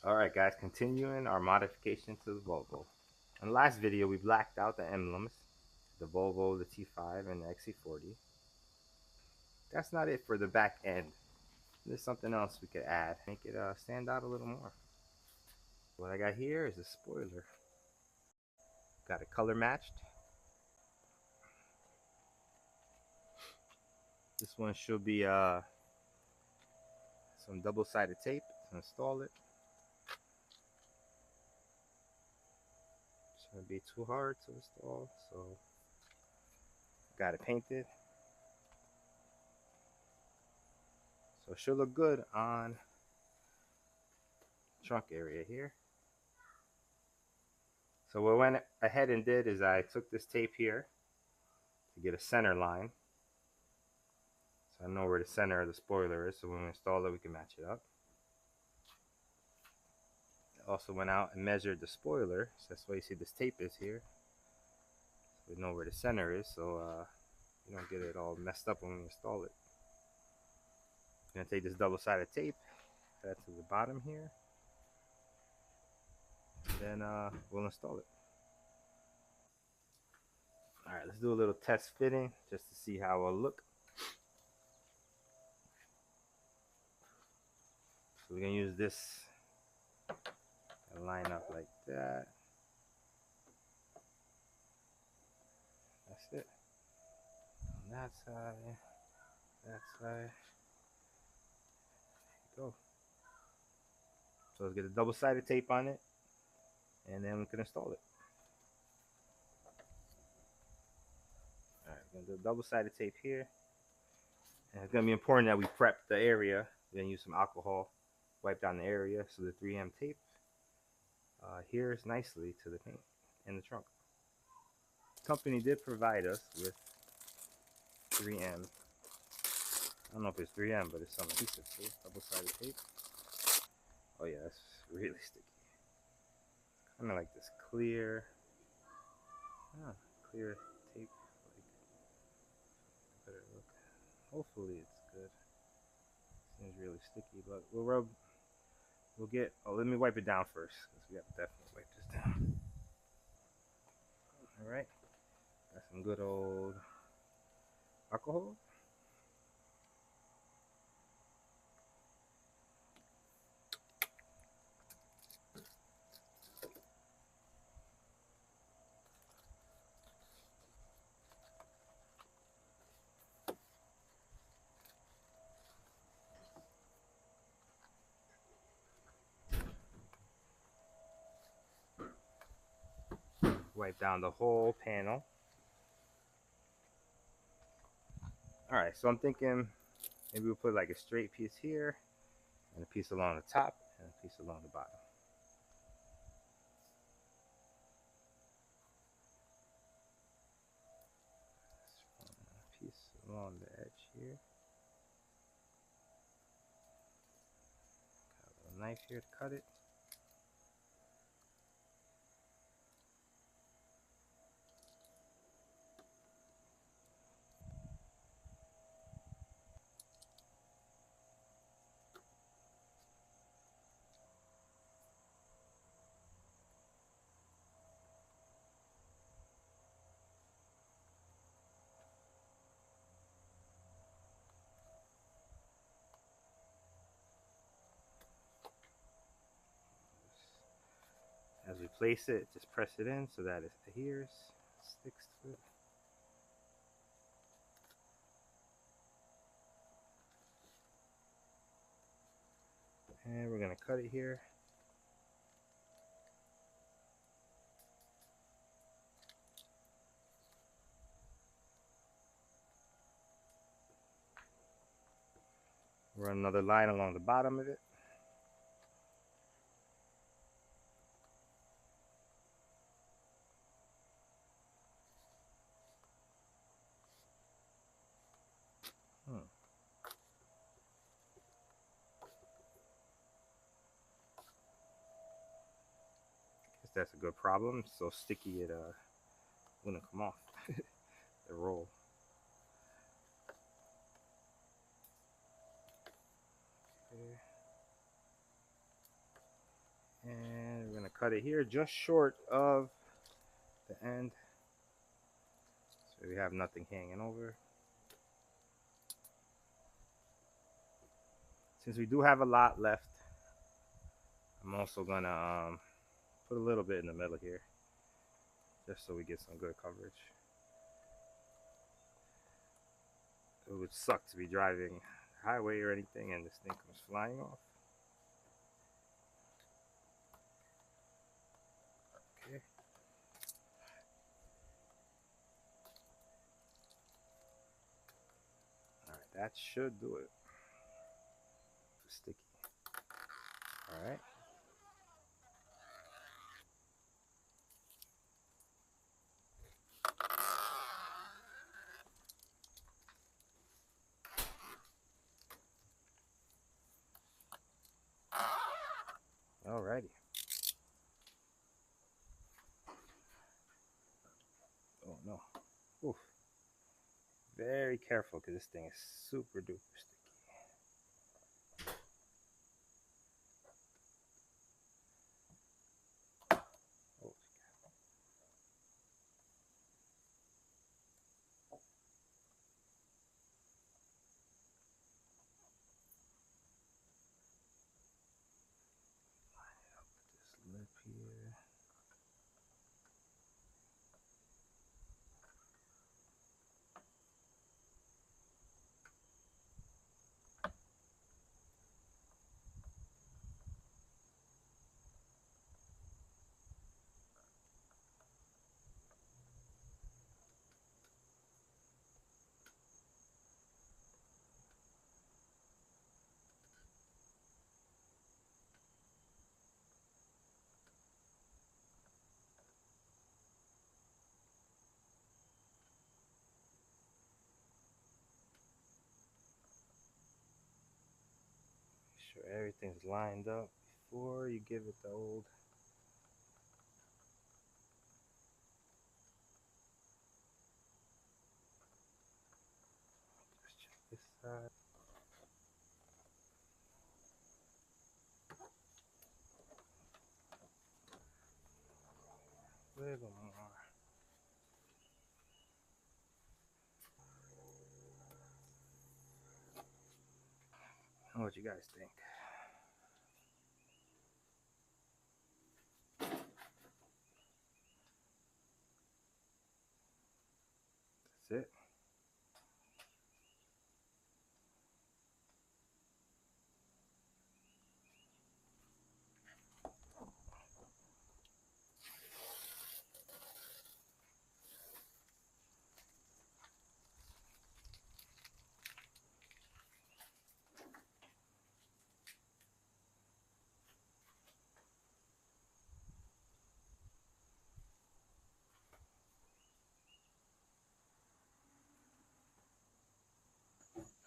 Alright guys, continuing our modification to the Volvo. In the last video we blacked out the emblems, the Volvo, the T5, and the Xc40. That's not it for the back end. There's something else we could add, make it stand out a little more. What I got here is a spoiler. Got it color matched. This one should be some double-sided tape to install it. Shouldn't be too hard to install, so got it painted. So it should look good on the trunk area here. So what I went ahead and did is I took this tape here to get a center line. So I know where the center of the spoiler is, so when we install it we can match it up. I also went out and measured the spoiler, so that's why you see this tape is here. So we know where the center is, so you don't get it all messed up when we install it. I'm going to take this double-sided tape, add that to the bottom here, and then we'll install it. Alright, let's do a little test fitting just to see how it'll look. So we're going to use this and line up like that. That's it. On that side, that side. There you go. So let's get a double-sided tape on it, and then we can install it. Alright, we're going to do double-sided tape here. And it's going to be important that we prep the area. We're going to use some alcohol, wipe down the area so the 3M tape adheres nicely to the paint in the trunk. The company did provide us with 3M. I don't know if it's 3M, but it's some adhesive too. Double-sided tape. Oh yeah, that's really sticky. Kind of like this clear tape. Like, better look. Hopefully it's good. Seems really sticky, but we'll get. Oh, let me wipe it down first, because we have to definitely wipe this down. All right, got some good old alcohol. Wipe down the whole panel. All right, so I'm thinking maybe we'll put like a straight piece here, and a piece along the top, and a piece along the bottom. A piece along the edge here. Got a knife here to cut it. As we place it, just press it in so that it adheres, sticks to it. And we're going to cut it here. Run another line along the bottom of it. Guess that's a good problem. It's so sticky it wouldn't come off the roll. Okay. cut it here just short of the end, so we have nothing hanging over. Since we do have a lot left, I'm also gonna put a little bit in the middle here, just so we get some good coverage. It would suck to be driving highway or anything and this thing comes flying off. Okay. Alright, that should do it. Too sticky. Alright. Alrighty. Oh no. Oof. Very careful because this thing is super duper sticky. Oh. Line it up with this lip here. Make sure everything's lined up before you give it the old. Just check this side. A little more. What you guys think? That's it.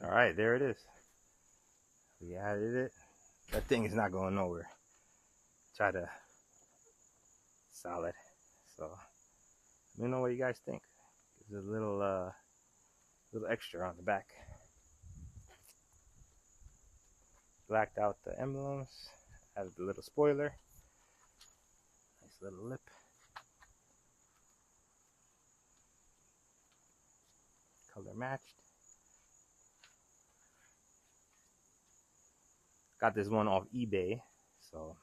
All right, there it is. We added it. That thing is not going nowhere. Try to solid. So let me know what you guys think. There's a little extra on the back. Blacked out the emblems. Added the little spoiler. Nice little lip. Color matched. Got this one off eBay, so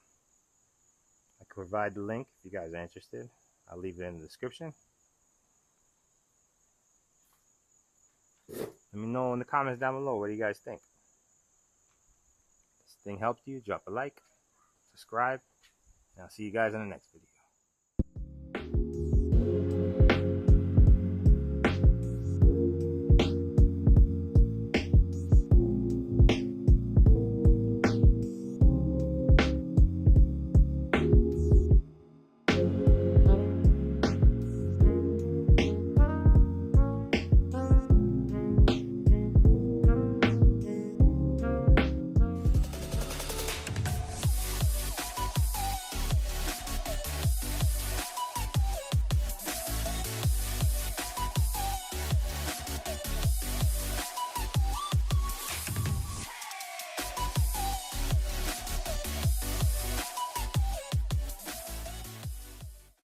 I can provide the link if you guys are interested. I'll leave it in the description. Let me know in the comments down below, what do you guys think? This thing helped you, drop a like, subscribe, and I'll see you guys in the next video.